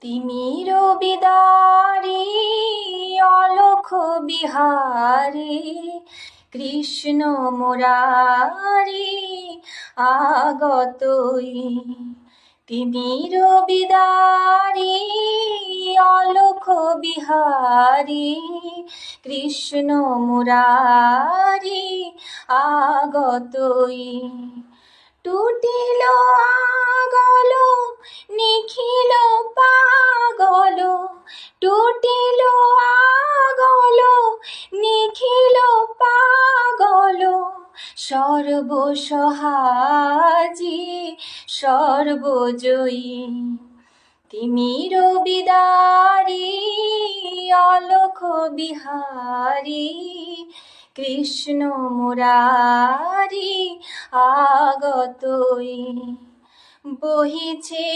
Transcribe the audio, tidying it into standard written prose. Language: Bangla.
তিমির বিদারি অলোক বিহারী কৃষ্ণ মুরারি আগতই। তিমির বিদারি অলোক বিহারী কৃষ্ণ মুরারি আগতই। টুটিল আগল নিখিল পাগল, টুটিল আগল নিখিল পাগল, সর্বসহাজি সর্বজয়ী। তিমির বিদারি অলোক বিহারী কৃষ্ণ মুরারি আগতই। বহিছে